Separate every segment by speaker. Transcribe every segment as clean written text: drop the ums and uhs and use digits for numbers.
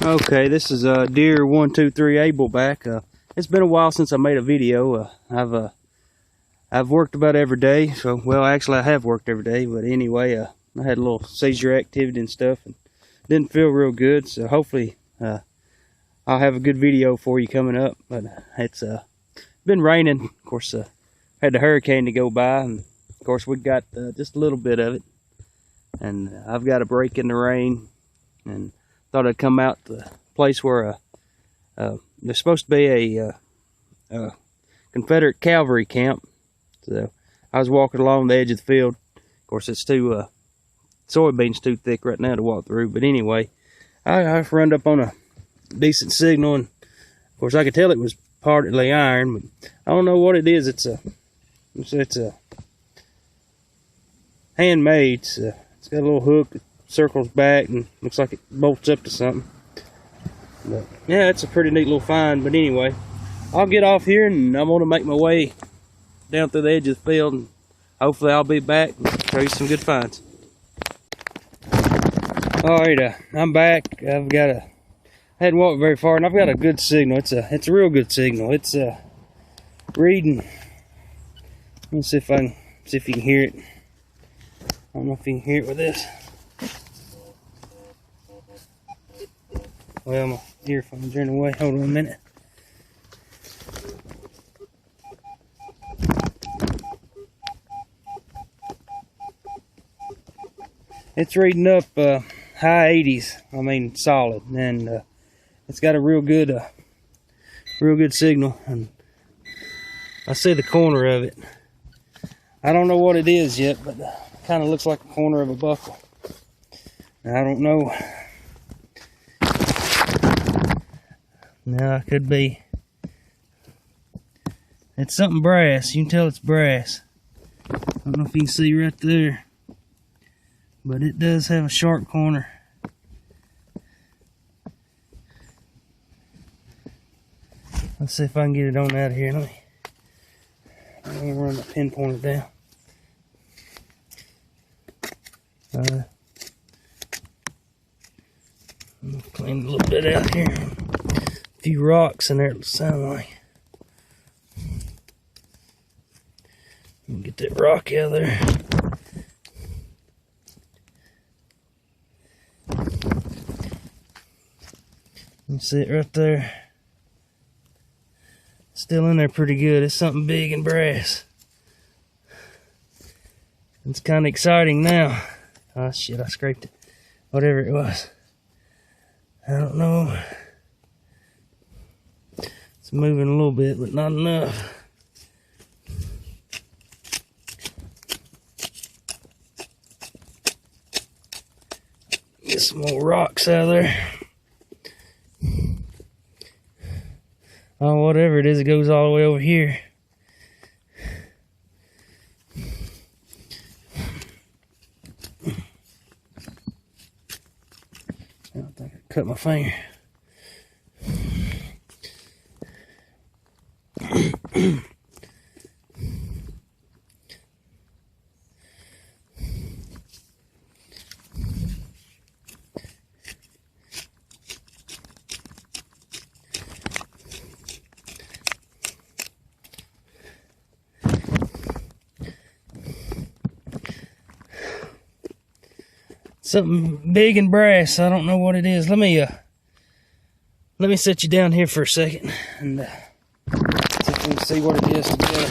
Speaker 1: Okay, this is deer 123 Abelback. It's been a while since I made a video. I've worked about every day. So, well, actually I have worked every day, but anyway, I had a little seizure activity and stuff, and didn't feel real good. So hopefully I'll have a good video for you coming up. But it's been raining. Of course, had the hurricane to go by, and of course we got just a little bit of it. And I've got a break in the rain, and thought I'd come out to the place where there's supposed to be a Confederate cavalry camp. So I was walking along the edge of the field. Of course, it's too soybeans too thick right now to walk through. But anyway, I run up on a decent signal, and of course I could tell it was partly iron, but I don't know what it is. It's a handmade. It's got a little hook that circles back and looks like it bolts up to something. But yeah, it's a pretty neat little find. But anyway, I'll get off here and I'm gonna make my way down through the edge of the field, and hopefully I'll be back and show you some good finds. Alright, I'm back. I hadn't walked very far, and I've got a good signal. It's a real good signal. It's reading. Let me see if you can hear it. I don't know if you can hear it with this. Well, my earphones are in the way. Hold on a minute. It's reading up high 80s. I mean, solid, and it's got a real good signal. And I see the corner of it. I don't know what it is yet, but kind of looks like the corner of a buckle. And I don't know. No, it could be. It's something brass. You can tell it's brass. I don't know if you can see right there, but it does have a sharp corner. Let's see if I can get it on out of here. I'm gonna run the pinpointer down. I'm gonna clean a little bit out here. A few rocks in there, it sound like. Get that rock out of there. You see it right there. Still in there pretty good. It's something big and brass. It's kind of exciting now. Oh shit, I scraped it. Whatever it was. I don't know. It's moving a little bit, but not enough. Get some more rocks out of there. Oh, whatever it is, it goes all the way over here. I don't think I cut my finger. Something big and brass. I don't know what it is. Let me set you down here for a second and see if we can see what it is together.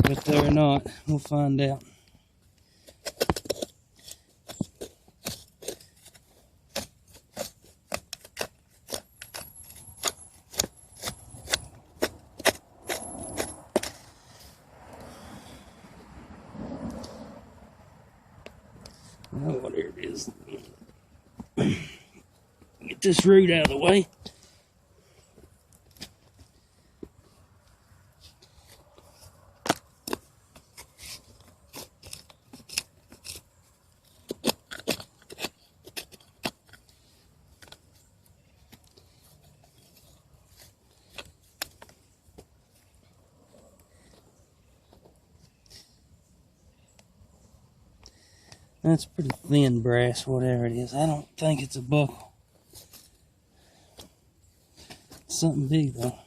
Speaker 1: If they're not, we'll find out. Oh, whatever it is. Get this root out of the way. That's pretty thin brass, whatever it is. I don't think it's a buckle. It's something big though.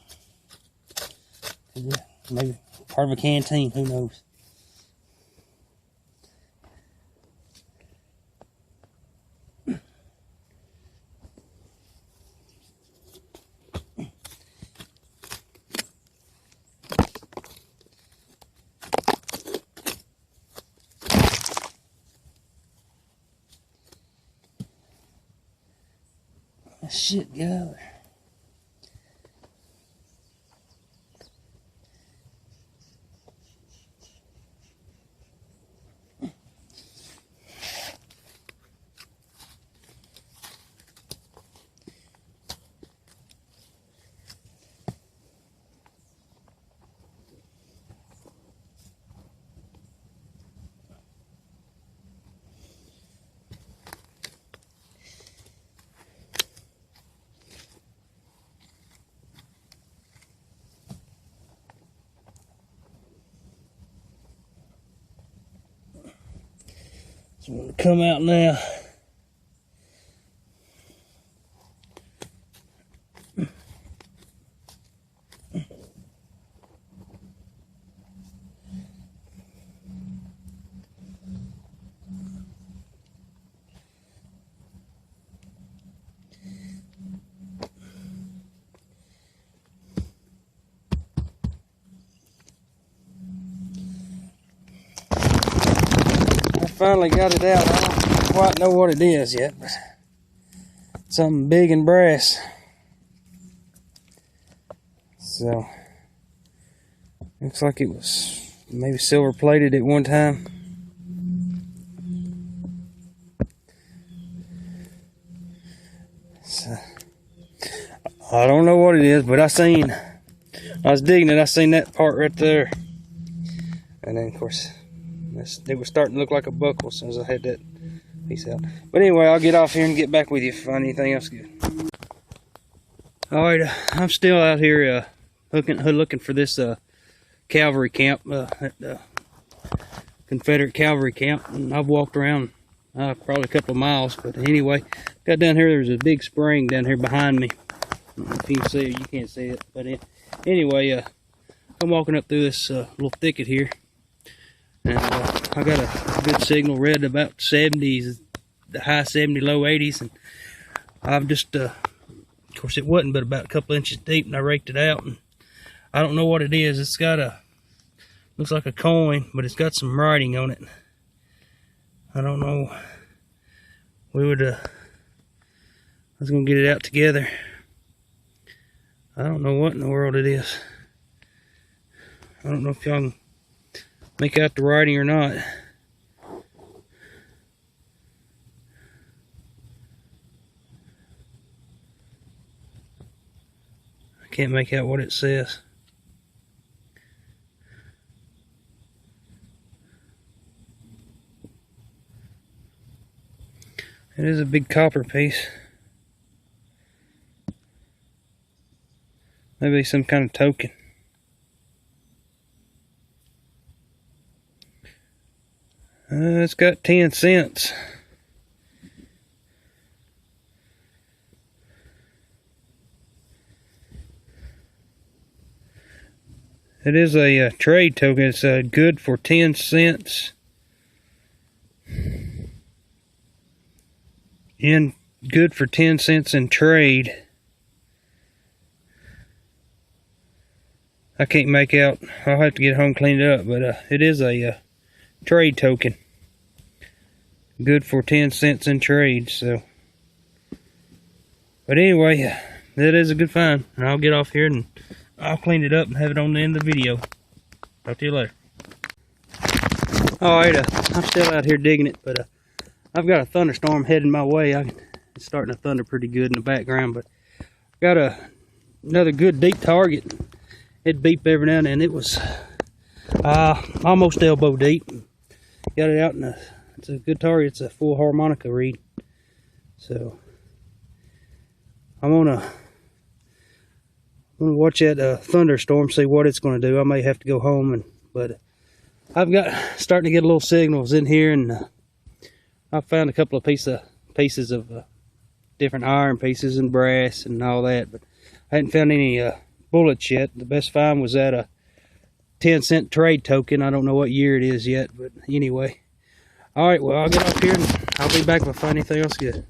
Speaker 1: Maybe part of a canteen, who knows? Shit, gather. So I'm gonna come out now. Finally got it out. I don't quite know what it is yet, but something big and brass. So looks like it was maybe silver plated at one time. So I don't know what it is, but I was digging it, I seen that part right there, and then of course it was starting to look like a buckle as soon as I had that piece out. But anyway, I'll get off here and get back with you if I find anything else good. Alright, I'm still out here looking for this cavalry camp, Confederate cavalry camp. And I've walked around probably a couple of miles, but anyway, got down here. There's a big spring down here behind me. I don't know if you can see it, you can't see it. But anyway, I'm walking up through this little thicket here. And I got a good signal, read about 70s, the high 70s, low 80s, and I've just, of course it wasn't but about a couple inches deep, and I raked it out, and I don't know what it is. It's got looks like a coin, but it's got some writing on it. I don't know. I was going to get it out together. I don't know what in the world it is. I don't know if y'all can make out the writing or not. I can't make out what it says. It is a big copper piece. Maybe some kind of token. It's got 10 cents. It is a trade token. It's good for 10 cents. And good for 10 cents in trade. I can't make out. I'll have to get home and clean it up, but it is a trade token. Good for 10 cents in trade, so. But anyway, that is a good find. And I'll get off here and I'll clean it up and have it on the end of the video. Talk to you later. Alright, I'm still out here digging it, but I've got a thunderstorm heading my way. It's starting to thunder pretty good in the background, but got another good deep target. It beeped every now and then. It was almost elbow deep. Got it out, and it's a good target. It's a full harmonica reed. So I'm gonna watch that thunderstorm, see what it's gonna do. I may have to go home, but I've got starting to get a little signals in here, and I found a couple of pieces of different iron pieces and brass and all that, but I hadn't found any bullets yet. The best find was at a 10-cent trade token. I don't know what year it is yet, but anyway. All right, well, I'll get off here and I'll be back if I find anything else good.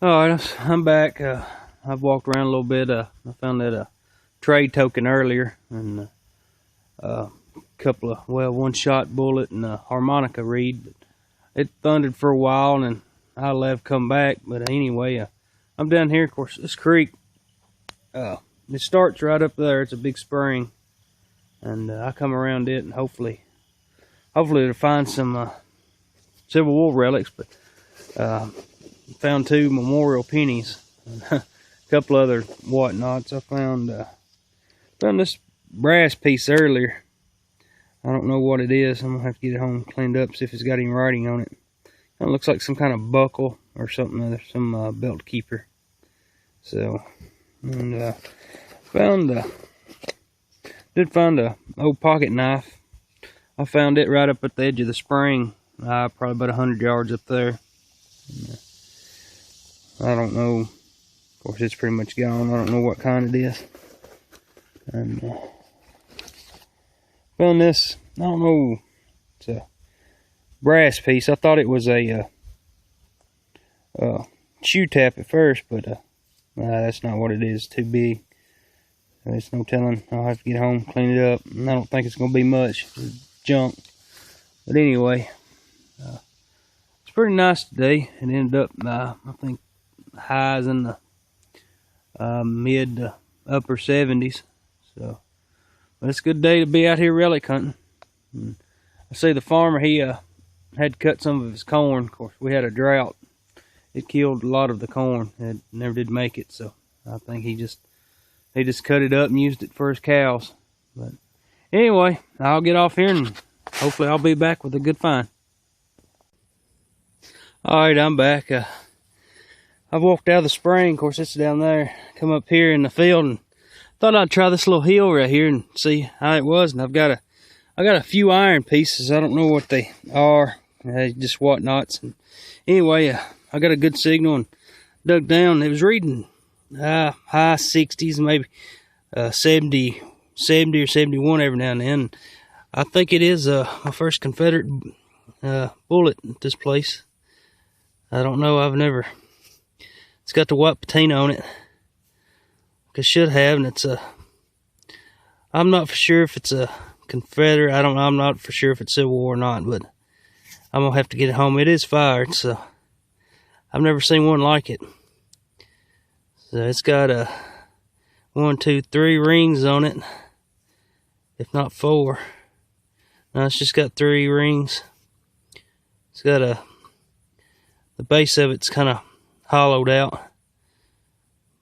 Speaker 1: All right, I'm back. I've walked around a little bit. I found that trade token earlier, and a couple of, well, one-shot bullet and a harmonica reed. But it thundered for a while, and I left, come back. But anyway, I'm down here. Of course, this creek, it starts right up there. It's a big spring, and I come around it, and hopefully to find some Civil War relics. But found 2 memorial pennies, and a couple other whatnots. I found this brass piece earlier. I don't know what it is. I'm gonna have to get it home cleaned up, see if it's got any writing on it. It looks like some kind of buckle or something other, some belt keeper. So, and did find a old pocket knife. I found it right up at the edge of the spring, probably about 100 yards up there. I don't know. Of course, it's pretty much gone. I don't know what kind it is. And found this. I don't know. It's a brass piece. I thought it was a shoe tap at first, but that's not what it is. It's too big. There's no telling. I'll have to get home, clean it up. And I don't think it's going to be much. It's junk. But anyway, it's pretty nice today. It ended up, I think, highs in the mid to upper 70s. So, but it's a good day to be out here relic hunting. And I see the farmer, he had to cut some of his corn. Of course, we had a drought. It killed a lot of the corn. It never did make it. So I think he just cut it up and used it for his cows. But anyway, I'll get off here and hopefully I'll be back with a good find. All right, I'm back. I've walked out of the spring. Of course, it's down there. Come up here in the field and thought I'd try this little hill right here and see how it was. And I got a few iron pieces. I don't know what they are. Just whatnots. And anyway, I got a good signal and dug down. It was reading high 60s, maybe 70 or 71 every now and then. I think it is my first Confederate bullet at this place. I don't know. It's got the white patina on it. It should have, and it's I'm not for sure if it's a Confederate. I'm not for sure if it's Civil War or not, but I'm gonna have to get it home. It is fired, so I've never seen one like it. So it's got 1, 2, 3 rings on it, if not 4. No, it's just got 3 rings. It's got the base of it's kind of hollowed out.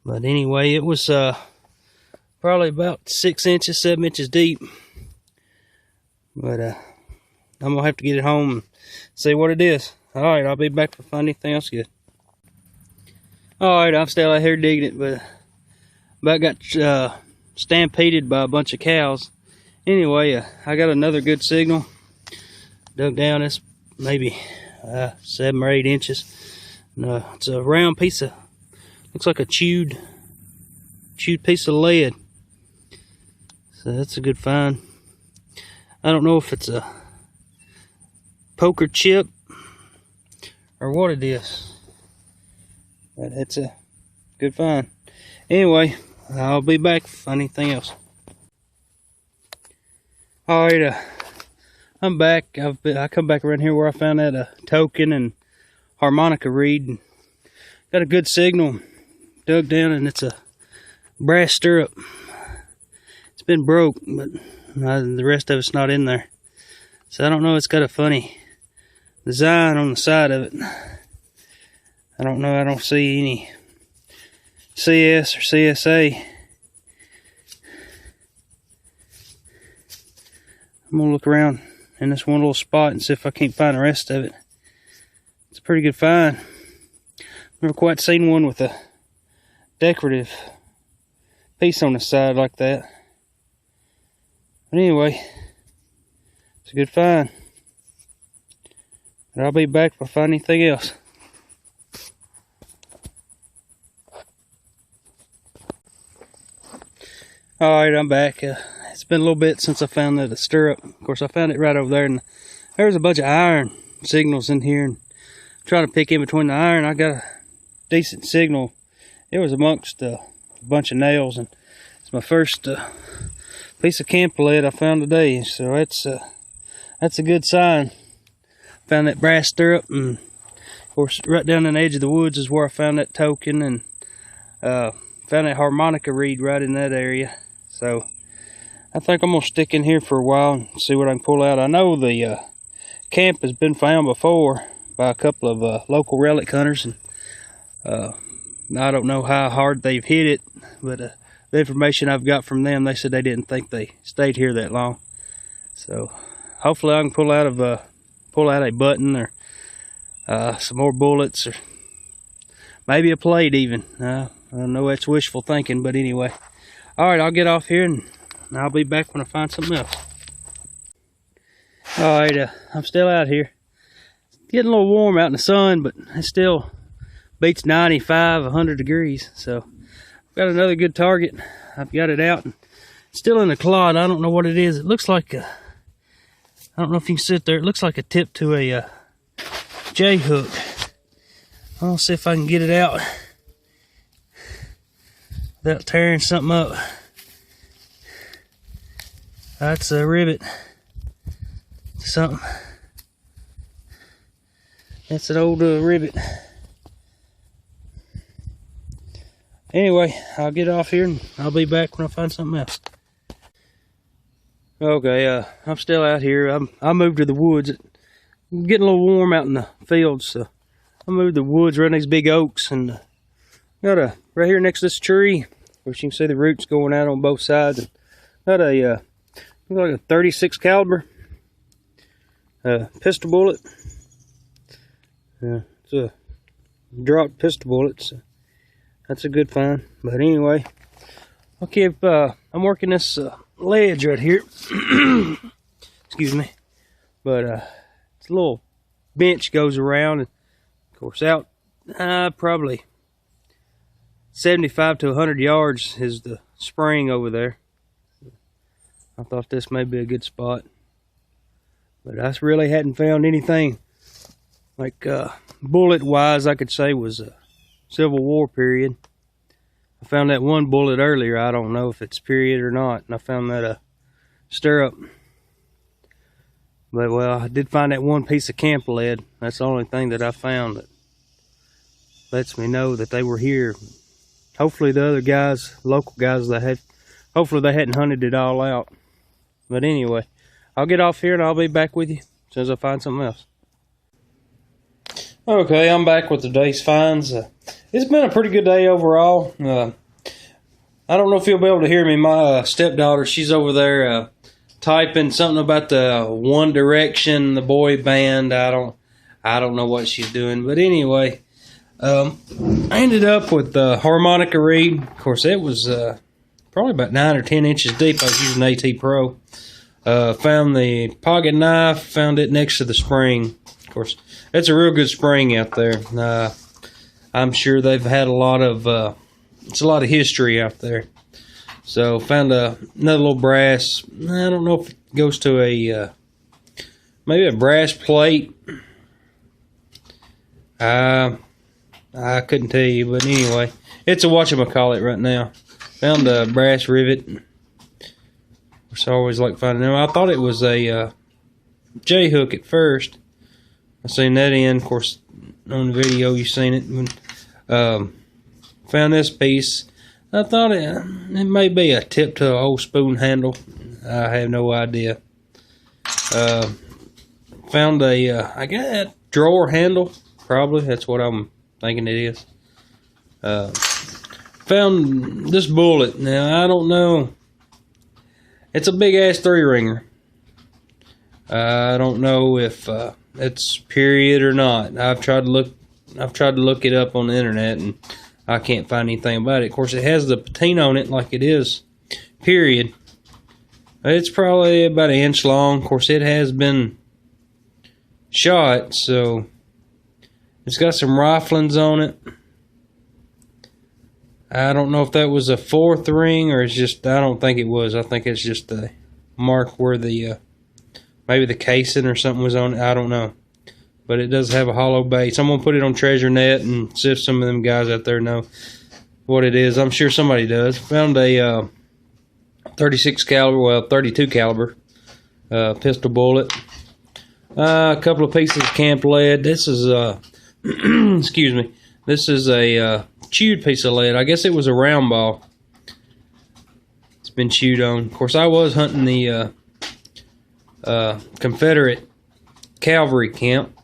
Speaker 1: But anyway, it was probably about 6 inches, 7 inches deep. But I'm gonna have to get it home and see what it is. All right, I'll be back to find anything else good. All right, I'm still out here digging it, but I got stampeded by a bunch of cows. Anyway, I got another good signal. Dug down. It's maybe 7 or 8 inches. No, it's a round piece of, looks like a chewed piece of lead. So that's a good find. I don't know if it's a poker chip or what it is, but it's a good find. Anyway, I'll be back if anything else. All right, I'm back. I come back around here where I found that token and harmonica reed. And got a good signal. Dug down, and it's a brass stirrup. It's been broke, but the rest of it's not in there. So I don't know. It's got a funny design on the side of it. I don't know. I don't see any CS or CSA. I'm gonna look around in this one little spot and see if I can't find the rest of it. It's a pretty good find. Never quite seen one with a decorative piece on the side like that. But anyway, it's a good find. And I'll be back if I find anything else. Alright, I'm back. It's been a little bit since I found that stirrup. Of course, I found it right over there, and there's a bunch of iron signals in here. And I'm trying to pick in between the iron. I got a decent signal. It was amongst a bunch of nails, and it's my first piece of camp lead I found today. So that's a good sign. Found that brass stirrup, and of course, right down in the edge of the woods is where I found that token, and found that harmonica reed right in that area. So I think I'm gonna stick in here for a while and see what I can pull out. I know the camp has been found before by a couple of local relic hunters, and I don't know how hard they've hit it, but the information I've got from them, they said they didn't think they stayed here that long. So hopefully I can pull out a button, or some more bullets, or maybe a plate even. I know that's wishful thinking, but anyway. Alright, I'll get off here and I'll be back when I find something else. Alright, I'm still out here. It's getting a little warm out in the sun, but it still beats 95, 100 degrees. So, I've got another good target. I've got it out and it's still in the clod. I don't know what it is. It looks like I don't know if you can sit there. It looks like a tip to a J hook. I'll see if I can get it out without tearing something up. That's a rivet. Something. That's an old rivet. Anyway, I'll get off here and I'll be back when I find something else. Okay, I'm still out here. I moved to the woods. It's getting a little warm out in the fields, so I moved to the woods around these big oaks, and got right here next to this tree, which you can see the roots going out on both sides. And got a looks like a 36 caliber pistol bullet. It's a dropped pistol bullet, so that's a good find. But anyway, I'll keep. I'm working this ledge right here. Excuse me. But it's a little bench goes around, and of course out probably 75 to 100 yards is the spring over there. I thought this may be a good spot, but I really hadn't found anything like bullet wise I could say was a Civil War period. I found that one bullet earlier. I don't know if it's period or not, and I found that stirrup. But well, I did find that one piece of camp lead. That's the only thing that I found that lets me know that they were here. Hopefully the other guys, local guys, hopefully they hadn't hunted it all out. But anyway, I'll get off here and I'll be back with you as soon as I find something else. Okay, I'm back with today's finds. It's been a pretty good day overall. I don't know if you'll be able to hear me. My stepdaughter, she's over there typing something about the One Direction, the boy band. I don't know what she's doing, but anyway, I ended up with the harmonica reed. Of course, it was probably about 9 or 10 inches deep. I was using AT Pro. Found the pocket knife. Found it next to the spring. Of course, it's a real good spring out there. I'm sure they've had a lot of it's a lot of history out there. So found another little brass. I don't know if it goes to a maybe a brass plate. I couldn't tell you, but anyway, it's a whatchamacallit right now. Found a brass rivet. Which I always like finding them. I thought it was a J hook at first. I seen that in, of course, on the video you seen it. Found this piece. I thought it may be a tip to an old spoon handle. I have no idea. Found I got a drawer handle. Probably that's what I'm thinking it is. Found this bullet. Now I don't know. It's a big ass 3-ringer. I don't know if it's period or not. I've tried to look it up on the internet, and I can't find anything about it. Of course, it has the patina on it like it is period. It's probably about 1 inch long. Of course, it has been shot, so it's got some riflings on it. I don't know if that was a 4th ring or it's just, I don't think it was. I think it's just a mark where the maybe the casing or something was on it. I don't know. But it does have a hollow base. I'm going to put it on Treasure Net and see if some of them guys out there know what it is. I'm sure somebody does. Found a 36 caliber, well, 32 caliber pistol bullet. A couple of pieces of camp lead. This is excuse me. This is a chewed piece of lead. I guess it was a round ball. It's been chewed on. Of course, I was hunting the Confederate Cavalry camp,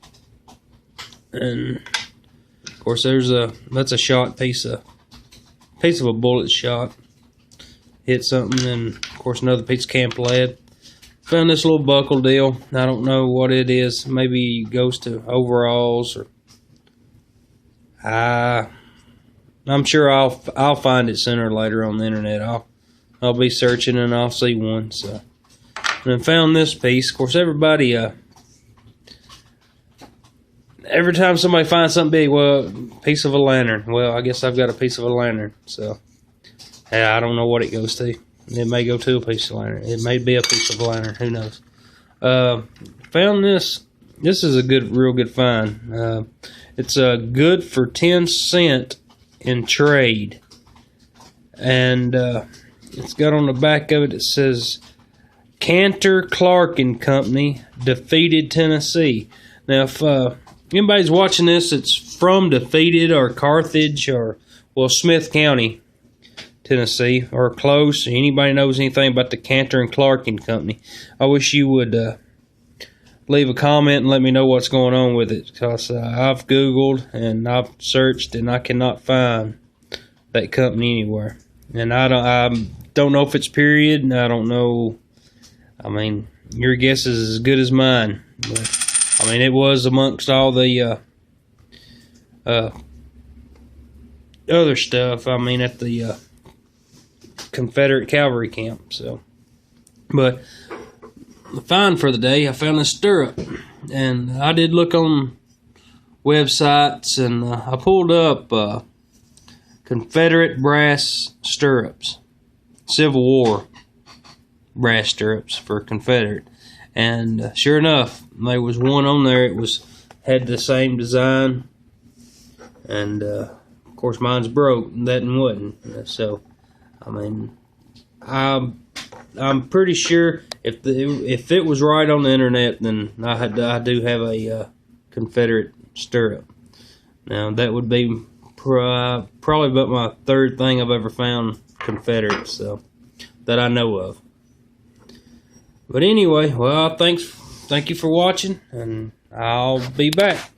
Speaker 1: and of course, that's a shot piece of a bullet shot. Hit something, and of course, another piece of camp lead. Found this little buckle deal. I don't know what it is. Maybe it goes to overalls, or I'm sure I'll find it sooner or later on the internet. I'll be searching and I'll see one. So, and I found this piece. Of course, everybody every time somebody finds something big, well, piece of a lantern. Well, I guess I've got a piece of a lantern. So, yeah, I don't know what it goes to. It may go to a piece of lantern. It may be a piece of a lantern. Who knows? Found this. This is a real good find. It's good for 10 cents in trade, and it's got on the back of it. It says Cantor, Clark and Company defeated Tennessee. Now, if anybody's watching this, it's from defeated or Carthage or, well, Smith County, Tennessee, or close. Anybody knows anything about the Cantor and Clark and Company, I wish you would leave a comment and let me know what's going on with it, because I've Googled and I've searched and I cannot find that company anywhere. And I don't know if it's period, and I don't know. I mean, your guess is as good as mine. But, I mean, it was amongst all the other stuff. I mean, at the Confederate Cavalry camp. So, but the find for the day, I found this stirrup, and I did look on websites, and I pulled up Confederate brass stirrups, Civil War brass stirrups for Confederate, and sure enough, there was one on there. It had the same design, and of course mine's broke, and that one wasn't. So, I mean, I'm pretty sure if it was right on the internet, then I do have a Confederate stirrup. Now that would be probably about my 3rd thing I've ever found Confederate, so that I know of. But anyway, well, thank you for watching, and I'll be back.